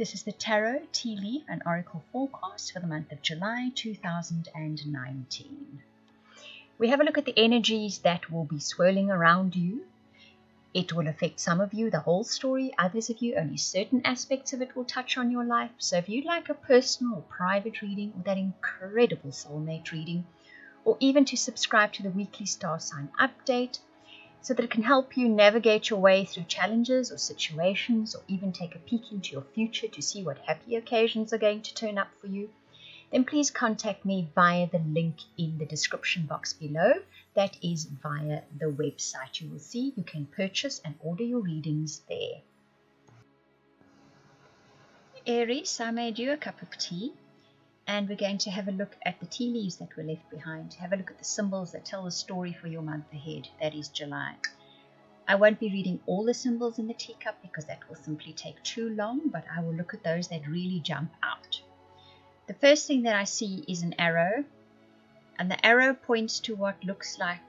This is the Tarot, Tea Leaf and Oracle forecast for the month of July 2019. We have a look at the energies that will be swirling around you. It will affect some of you, the whole story. Others of you, only certain aspects of it will touch on your life. So if you'd like a personal or private reading, or that incredible soulmate reading, or even to subscribe to the weekly star sign update, so that it can help you navigate your way through challenges or situations, or even take a peek into your future to see what happy occasions are going to turn up for you, then please contact me via the link in the description box below. That is via the website. You will see you can purchase and order your readings there. Aries, I made you a cup of tea, and we're going to have a look at the tea leaves that were left behind. Have a look at the symbols that tell the story for your month ahead. That is July. I won't be reading all the symbols in the teacup because that will simply take too long, but I will look at those that really jump out. The first thing that I see is an arrow, and the arrow points to what looks like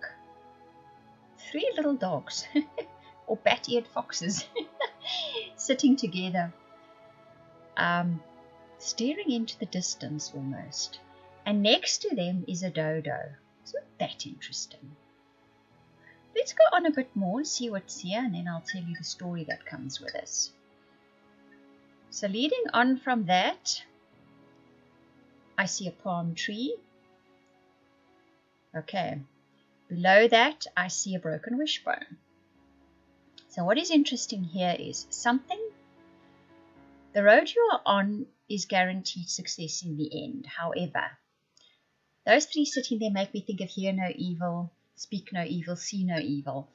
3 little dogs or bat-eared foxes sitting together. Staring into the distance almost, and next to them is a dodo. Isn't that interesting? Let's go on a bit more and see what's here, and then I'll tell you the story that comes with this. So leading on from that, I see a palm tree. Okay, below that I see a broken wishbone. So what is interesting here is the road you are on is guaranteed success in the end. However, those 3 sitting there make me think of hear no evil, speak no evil, see no evil.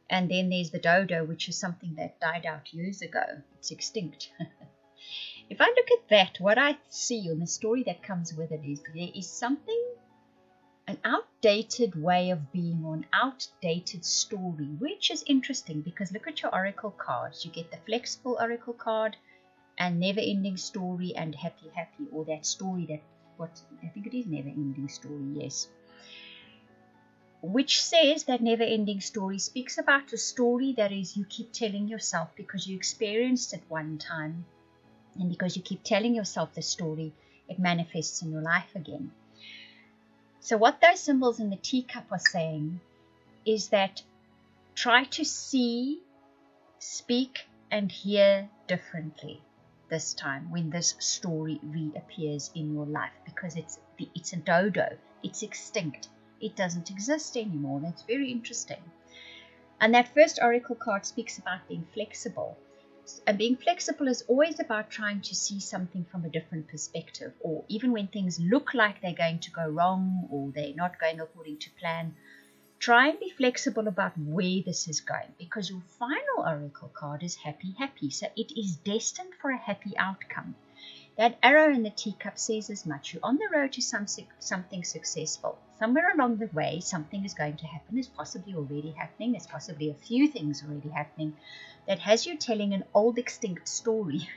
And then there's the dodo, which is something that died out years ago. It's extinct. If I look at that, what I see on the story that comes with it is there is something, an outdated way of being or an outdated story, which is interesting because look at your oracle cards. You get the flexible oracle card, and never-ending story, and happy, or that story that, I think it is never-ending story, yes. Which says that never-ending story speaks about a story that is you keep telling yourself because you experienced it one time, and because you keep telling yourself the story, it manifests in your life again. So what those symbols in the teacup are saying is that try to see, speak, and hear differently this time when this story reappears in your life, because it's a dodo, it's extinct, it doesn't exist anymore. That's very interesting. And that first oracle card speaks about being flexible, and being flexible is always about trying to see something from a different perspective, or even when things look like they're going to go wrong or they're not going according to plan, try and be flexible about where this is going, because your final oracle card is happy, so it is destined for a happy outcome. That arrow in the teacup says as much. You're on the road to something successful. Somewhere along the way, something is going to happen. It's possibly already happening. There's possibly a few things already happening that has you telling an old extinct story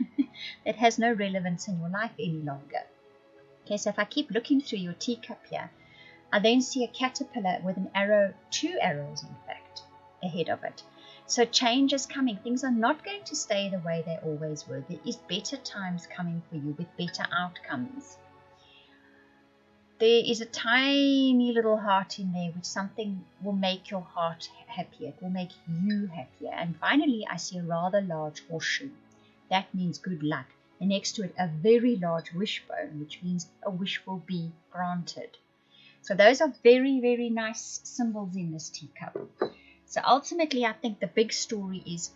that has no relevance in your life any longer. Okay, so if I keep looking through your teacup here, I then see a caterpillar with an arrow, 2 arrows in fact, ahead of it. So change is coming. Things are not going to stay the way they always were. There is better times coming for you with better outcomes. There is a tiny little heart in there, which something will make your heart happier. It will make you happier. And finally, I see a rather large horseshoe. That means good luck. And next to it, a very large wishbone, which means a wish will be granted. So those are very, very nice symbols in this teacup. So ultimately, I think the big story is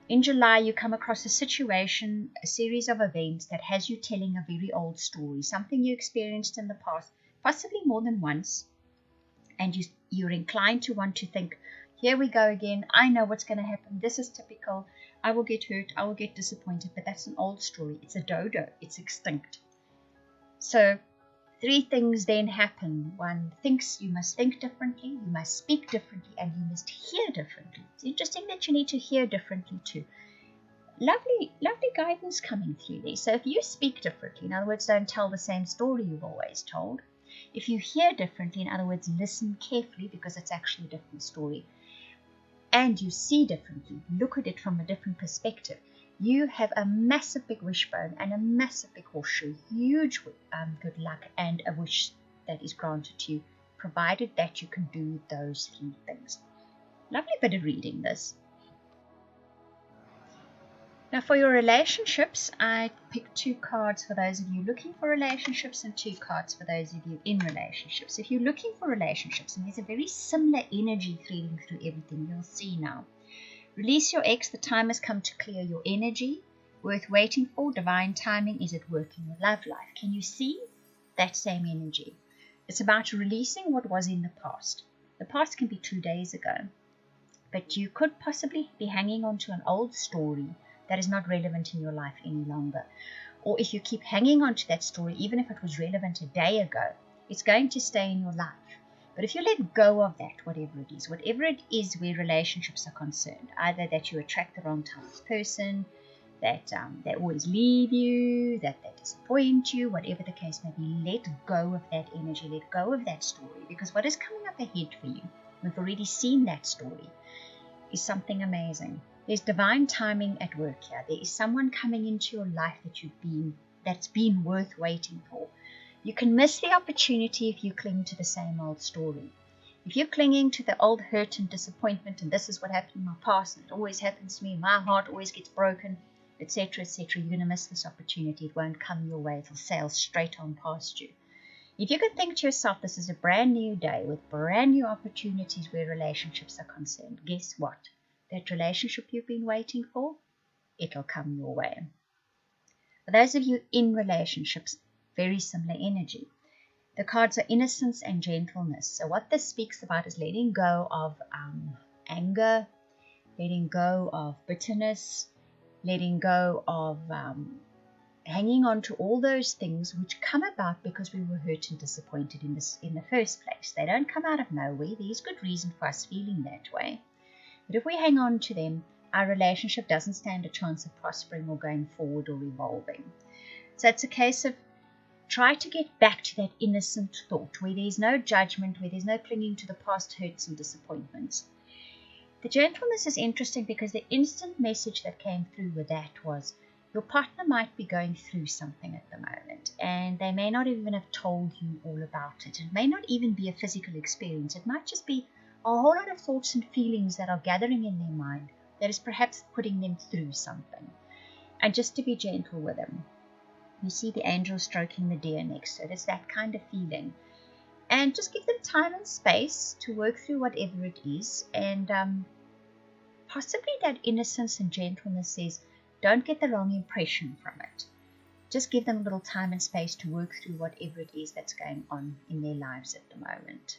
in July, you come across a situation, a series of events that has you telling a very old story, something you experienced in the past, possibly more than once. And you're inclined to want to think, here we go again. I know what's going to happen. This is typical. I will get hurt. I will get disappointed. But that's an old story. It's a dodo. It's extinct. So 3 things then happen. 1, you must think differently, you must speak differently, and you must hear differently. It's interesting that you need to hear differently too. Lovely guidance coming through there. So if you speak differently, in other words, don't tell the same story you've always told. If you hear differently, in other words, listen carefully because it's actually a different story. and you see differently, look at it from a different perspective, you have a massive big wishbone and a massive big horseshoe, huge good luck and a wish that is granted to you, provided that you can do those 3 things. Lovely bit of reading this. Now for your relationships, I picked 2 cards for those of you looking for relationships and 2 cards for those of you in relationships. If you're looking for relationships, and there's a very similar energy threading through everything, you'll see now. Release your ex, the time has come to clear your energy. Worth waiting for, divine timing is at work in your love life. Can you see that same energy? It's about releasing what was in the past. The past can be 2 days ago, but you could possibly be hanging on to an old story that is not relevant in your life any longer. Or if you keep hanging on to that story, even if it was relevant a day ago, it's going to stay in your life. But if you let go of that, whatever it is where relationships are concerned, either that you attract the wrong type of person, that they always leave you, that they disappoint you, whatever the case may be, let go of that energy, let go of that story, because what is coming up ahead for you, we've already seen that story, is something amazing. There's divine timing at work here. There is someone coming into your life that's been worth waiting for. You can miss the opportunity if you cling to the same old story. If you're clinging to the old hurt and disappointment, and this is what happened in my past, and it always happens to me, my heart always gets broken, etc., etc., you're going to miss this opportunity. It won't come your way. It'll sail straight on past you. If you can think to yourself, this is a brand new day with brand new opportunities where relationships are concerned, guess what? That relationship you've been waiting for, it'll come your way. For those of you in relationships, very similar energy. The cards are innocence and gentleness. So what this speaks about is letting go of anger, letting go of bitterness, letting go of hanging on to all those things which come about because we were hurt and disappointed in the first place. They don't come out of nowhere. There's good reason for us feeling that way. But if we hang on to them, our relationship doesn't stand a chance of prospering or going forward or evolving. So it's a case of try to get back to that innocent thought where there's no judgment, where there's no clinging to the past hurts and disappointments. The gentleness is interesting because the instant message that came through with that was your partner might be going through something at the moment, and they may not even have told you all about it. It may not even be a physical experience. It might just be a whole lot of thoughts and feelings that are gathering in their mind that is perhaps putting them through something. And just to be gentle with them. You see the angel stroking the deer next to it. It's that kind of feeling. And just give them time and space to work through whatever it is. And possibly that innocence and gentleness says, don't get the wrong impression from it. Just give them a little time and space to work through whatever it is that's going on in their lives at the moment.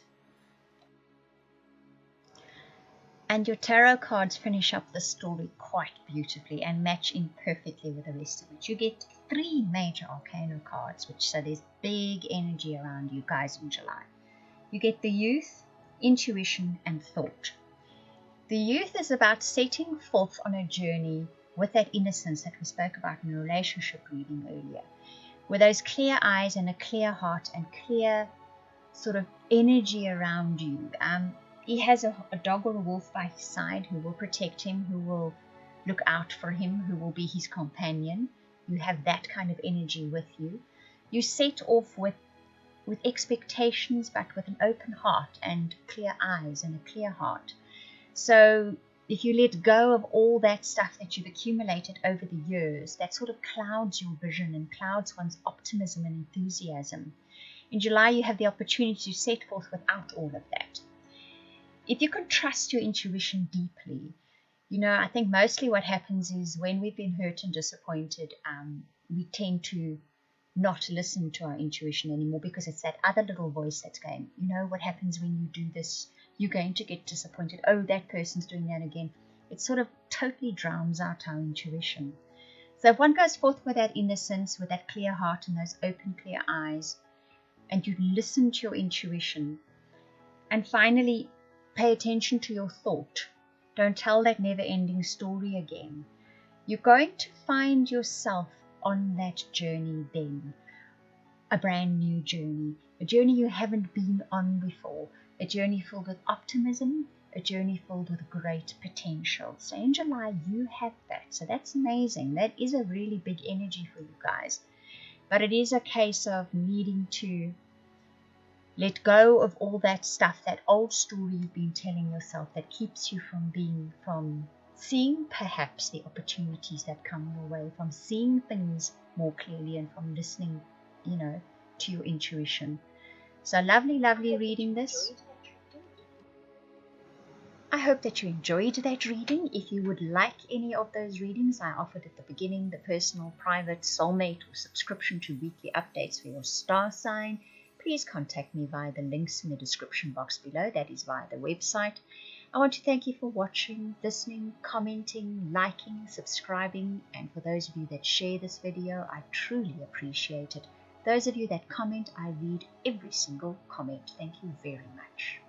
And your tarot cards finish up the story quite beautifully and match in perfectly with the rest of it. You get 3 major arcana cards, so there's big energy around you guys in July. You get the youth, intuition, and thought. The youth is about setting forth on a journey with that innocence that we spoke about in the relationship reading earlier, with those clear eyes and a clear heart and clear sort of energy around you. He has a dog or a wolf by his side who will protect him, who will look out for him, who will be his companion. You have that kind of energy with you. You set off with expectations, but with an open heart and clear eyes and a clear heart. So if you let go of all that stuff that you've accumulated over the years, that sort of clouds your vision and clouds one's optimism and enthusiasm. In July, you have the opportunity to set forth without all of that. If you can trust your intuition deeply, I think mostly what happens is when we've been hurt and disappointed, we tend to not listen to our intuition anymore because it's that other little voice that's going, what happens when you do this? You're going to get disappointed. Oh, that person's doing that again. It sort of totally drowns out our intuition. So if one goes forth with that innocence, with that clear heart and those open, clear eyes, and you listen to your intuition, and finally pay attention to your thought. Don't tell that never-ending story again. You're going to find yourself on that journey then. A brand new journey. A journey you haven't been on before. A journey filled with optimism a journey filled with great potential. So in July, you have that. So that's amazing. That is a really big energy for you guys. But it is a case of needing to let go of all that stuff, that old story you've been telling yourself that keeps you from seeing perhaps the opportunities that come your way, from seeing things more clearly, and from listening, to your intuition. So lovely, lovely reading this. I hope that you enjoyed that reading. If you would like any of those readings I offered at the beginning, the personal, private, soulmate, or subscription to weekly updates for your star sign, please contact me via the links in the description box below. That is via the website. I want to thank you for watching, listening, commenting, liking, subscribing, and for those of you that share this video, I truly appreciate it. Those of you that comment, I read every single comment. Thank you very much.